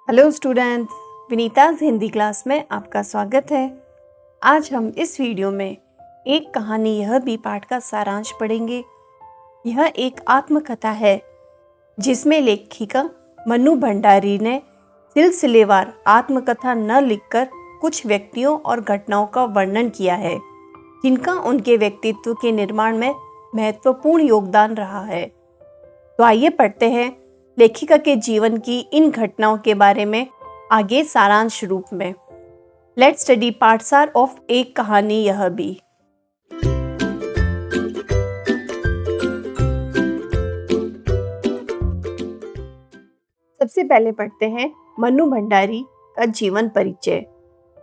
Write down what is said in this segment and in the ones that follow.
Hello students, Vinita's Hindi class में आपका स्वागत है। आज हम इस वीडियो में एक कहानी यह भी पाठ का सारांश पढ़ेंगे। यह एक आत्मकथा है जिसमें लेखिका मन्नू भंडारी ने सिलसिलेवार आत्मकथा न लिखकर कुछ व्यक्तियों और घटनाओं का वर्णन किया है जिनका उनके व्यक्तित्व के निर्माण में महत्वपूर्ण योगदान रहा है। तो आइए पढ़ते हैं लेखिका के जीवन की इन घटनाओं के बारे में आगे सारांश रूप में। लेट्स स्टडी पाठसार ऑफ एक कहानी यह भी। सबसे पहले पढ़ते हैं मन्नू भंडारी का जीवन परिचय।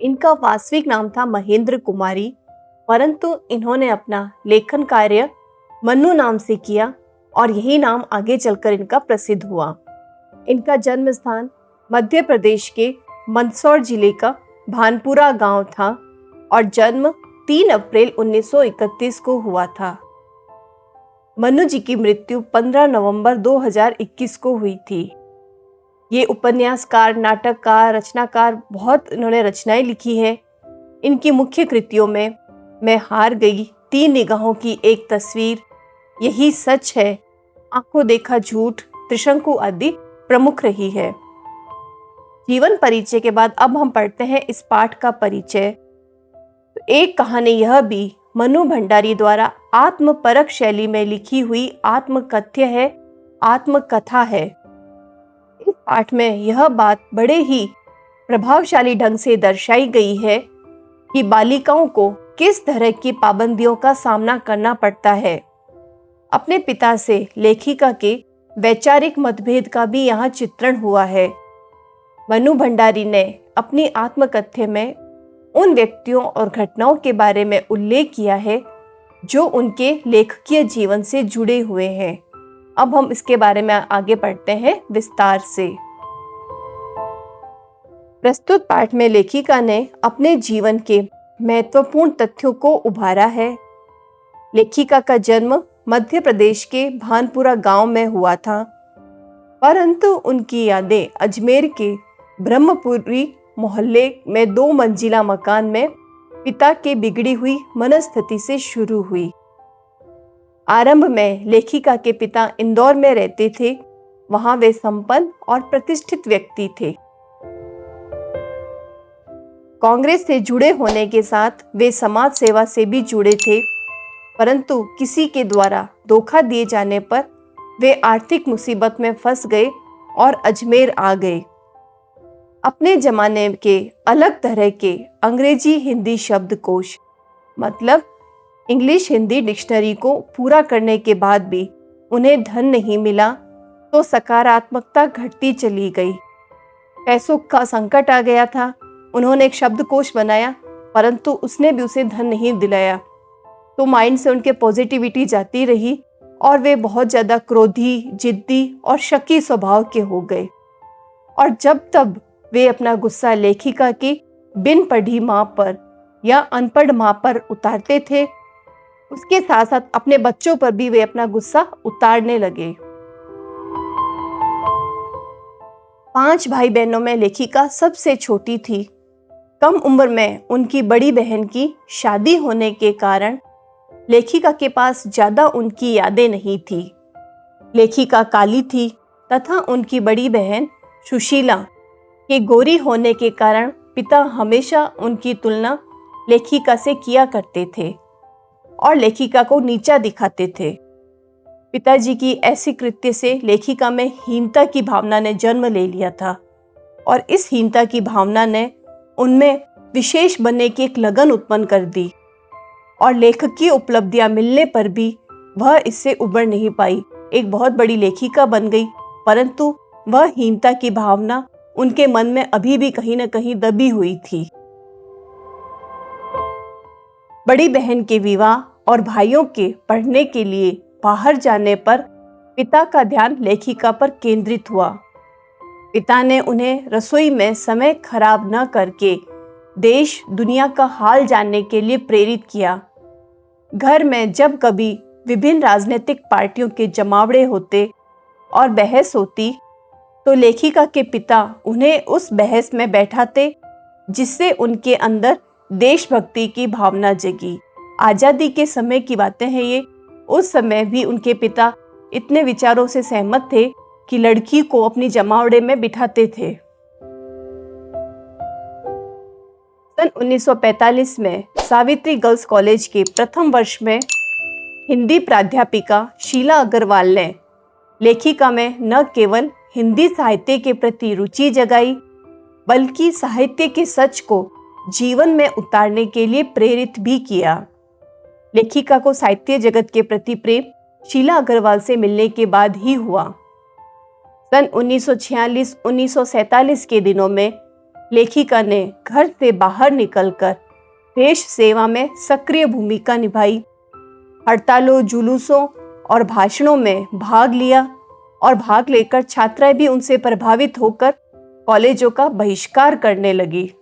इनका वास्तविक नाम था महेंद्र कुमारी, परंतु इन्होंने अपना लेखन कार्य मन्नू नाम से किया और यही नाम आगे चलकर इनका प्रसिद्ध हुआ। इनका जन्म स्थान मध्य प्रदेश के मंदसौर जिले का भानपुरा गांव था और जन्म 3 अप्रैल 1931 को हुआ था। मन्नू जी की मृत्यु 15 नवंबर 2021 को हुई थी। ये उपन्यासकार, नाटककार, रचनाकार, बहुत इन्होंने रचनाएं लिखी हैं। इनकी मुख्य कृतियों में मैं हार गई, 3 निगाहों की एक तस्वीर, यही सच है, आंखों देखा झूठ, त्रिशंकु आदि प्रमुख रही है। जीवन परिचय के बाद अब हम पढ़ते हैं इस पाठ का परिचय। तो एक कहानी यह भी मन्नू भंडारी द्वारा आत्मपरक शैली में लिखी हुई आत्मकथ्य है, आत्मकथा है। इस पाठ में यह बात बड़े ही प्रभावशाली ढंग से दर्शाई गई है कि बालिकाओं को किस तरह की पाबंदियों का सामना करना पड़ता है। अपने पिता से लेखिका के वैचारिक मतभेद का भी यहाँ चित्रण हुआ है। मन्नू भंडारी ने अपनी आत्मकथ्य में उन व्यक्तियों और घटनाओं के बारे में उल्लेख किया है जो उनके लेखकीय जीवन से जुड़े हुए हैं। अब हम इसके बारे में आगे पढ़ते हैं विस्तार से। प्रस्तुत पाठ में लेखिका ने अपने जीवन के महत्वपूर्ण तथ्यों को उभारा है। लेखिका का जन्म मध्य प्रदेश के भानपुरा गांव में हुआ था, परंतु उनकी यादें अजमेर के ब्रह्मपुरी मोहल्ले में 2 मंजिला मकान में पिता के बिगड़ी हुई मनस्थिति से शुरू हुई। आरंभ में लेखिका के पिता इंदौर में रहते थे। वहां वे संपन्न और प्रतिष्ठित व्यक्ति थे। कांग्रेस से जुड़े होने के साथ वे समाज सेवा से भी जुड़े थे, परंतु किसी के द्वारा धोखा दिए जाने पर वे आर्थिक मुसीबत में फंस गए और अजमेर आ गए। अपने जमाने के अलग तरह के अंग्रेजी हिंदी शब्दकोश मतलब इंग्लिश हिंदी डिक्शनरी को पूरा करने के बाद भी उन्हें धन नहीं मिला तो सकारात्मकता घटती चली गई। पैसों का संकट आ गया था। उन्होंने एक शब्दकोश बनाया, परंतु उसने भी उसे धन नहीं दिलाया, तो माइंड से उनके पॉजिटिविटी जाती रही और वे बहुत ज़्यादा क्रोधी, जिद्दी और शकी स्वभाव के हो गए। और जब तब वे अपना गुस्सा लेखिका की बिन पढ़ी माँ पर या अनपढ़ माँ पर उतारते थे, उसके साथ साथ अपने बच्चों पर भी वे अपना गुस्सा उतारने लगे। 5 भाई बहनों में लेखिका सबसे छोटी थी। कम उम्र में उनकी बड़ी बहन की शादी होने के कारण लेखिका के पास ज़्यादा उनकी यादें नहीं थी। लेखिका काली थी तथा उनकी बड़ी बहन सुशीला के गोरी होने के कारण पिता हमेशा उनकी तुलना लेखिका से किया करते थे और लेखिका को नीचा दिखाते थे। पिताजी की ऐसी कृत्य से लेखिका में हीनता की भावना ने जन्म ले लिया था और इस हीनता की भावना ने उनमें विशेष बनने की एक लगन उत्पन्न कर दी और लेखकीय उपलब्धियां मिलने पर भी वह इससे उबर नहीं पाई। एक बहुत बड़ी लेखिका बन गई, परंतु वह हीनता की भावना उनके मन में अभी भी कहीं न कहीं दबी हुई थी। बड़ी बहन के विवाह और भाइयों के पढ़ने के लिए बाहर जाने पर पिता का ध्यान लेखिका पर केंद्रित हुआ। पिता ने उन्हें रसोई में समय खराब न करके देश दुनिया का हाल जानने के लिए प्रेरित किया। घर में जब कभी विभिन्न राजनीतिक पार्टियों के जमावड़े होते और बहस होती तो लेखिका के पिता उन्हें उस बहस में बैठाते जिससे उनके अंदर देशभक्ति की भावना जगी। आज़ादी के समय की बातें हैं ये। उस समय भी उनके पिता इतने विचारों से सहमत थे कि लड़की को अपनी जमावड़े में बिठाते थे। सन 1945 में सावित्री गर्ल्स कॉलेज के प्रथम वर्ष में हिंदी प्राध्यापिका शीला अग्रवाल ने लेखिका में न केवल हिंदी साहित्य के प्रति रुचि जगाई बल्कि साहित्य के सच को जीवन में उतारने के लिए प्रेरित भी किया। लेखिका को साहित्य जगत के प्रति प्रेम शीला अग्रवाल से मिलने के बाद ही हुआ। सन 1946-1947 के दिनों में लेखिका ने घर से बाहर निकलकर देश सेवा में सक्रिय भूमिका निभाई। हड़तालों, जुलूसों और भाषणों में भाग लिया और भाग लेकर छात्राएं भी उनसे प्रभावित होकर कॉलेजों का बहिष्कार करने लगी।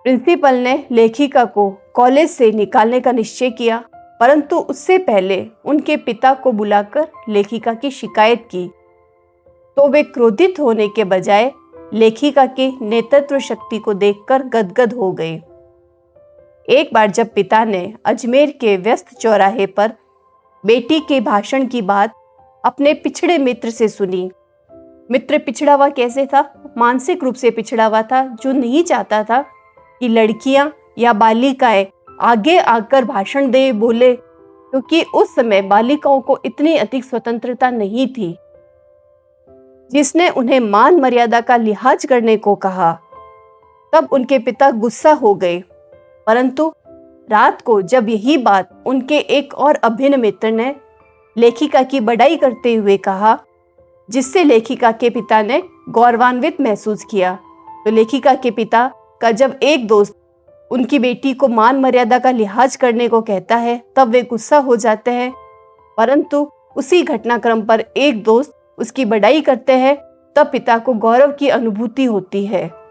प्रिंसिपल ने लेखिका को कॉलेज से निकालने का निश्चय किया, परंतु उससे पहले उनके पिता को बुलाकर लेखिका की शिकायत की तो वे क्रोधित होने के बजाय लेखिका के नेतृत्व शक्ति को देखकर गदगद हो गए। एक बार जब पिता ने अजमेर के व्यस्त चौराहे पर बेटी के भाषण की बात अपने पिछड़े मित्र से सुनी। मित्र पिछड़ा हुआ कैसे था? मानसिक रूप से पिछड़ा हुआ था, जो नहीं चाहता था कि लड़कियां या बालिकाएं आगे आकर भाषण दे बोले, क्योंकि उस समय बालिकाओं को इतनी अधिक स्वतंत्रता नहीं थी। जिसने उन्हें मान मर्यादा का लिहाज करने को कहा, तब उनके पिता गुस्सा हो गए। परंतु रात को जब यही बात उनके एक और अभिन्न मित्र ने लेखिका की बड़ाई करते हुए कहा, जिससे लेखिका के पिता ने गौरवान्वित महसूस किया, तो लेखिका के पिता का जब एक दोस्त उनकी बेटी को मान मर्यादा का लिहाज करने को कहता है तब वे गुस्सा हो जाते हैं। परंतु उसी घटनाक्रम पर एक दोस्त उसकी बड़ाई करते हैं, तब पिता को गौरव की अनुभूति होती है।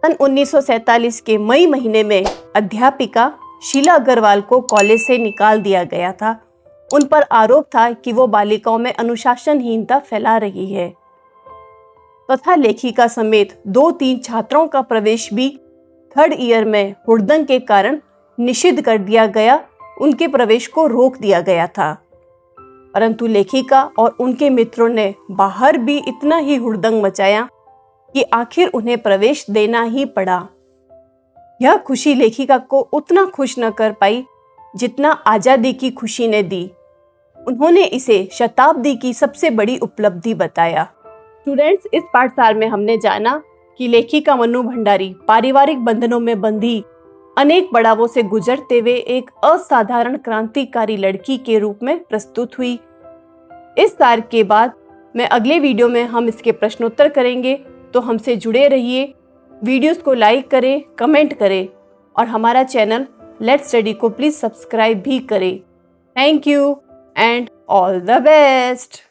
सन 1947 के मई महीने में अध्यापिका शीला अग्रवाल को कॉलेज से निकाल दिया गया था। उन पर आरोप था कि वो बालिकाओं में अनुशासनहीनता फैला रही है तथा लेखिका समेत 2-3 छात्राओं का प्रवेश भी थर्ड ईयर में हुड़दंग के कारण निषिद्ध कर दिया गया। उनके प्रवेश को रोक दिया गया था, परंतु लेखिका और उनके मित्रों ने बाहर भी इतना ही हुड़दंग मचाया कि आखिर उन्हें प्रवेश देना ही पड़ा। यह खुशी लेखिका को उतना खुश न कर पाई जितना आज़ादी की खुशी ने दी। उन्होंने इसे शताब्दी की सबसे बड़ी उपलब्धि बताया। स्टूडेंट्स, इस पाठशाला में हमने जाना कि लेखिका मन्नू भंडारी पारिवारिक बंधनों में बंधी अनेक पड़ावों से गुजरते हुए एक असाधारण क्रांतिकारी लड़की के रूप में प्रस्तुत हुई। इस सार के बाद मैं अगले वीडियो में हम इसके प्रश्नोत्तर करेंगे, तो हमसे जुड़े रहिए। वीडियोस को लाइक करें, कमेंट करें और हमारा चैनल लेट्स स्टडी को प्लीज़ सब्सक्राइब भी करें। Thank you and all the best.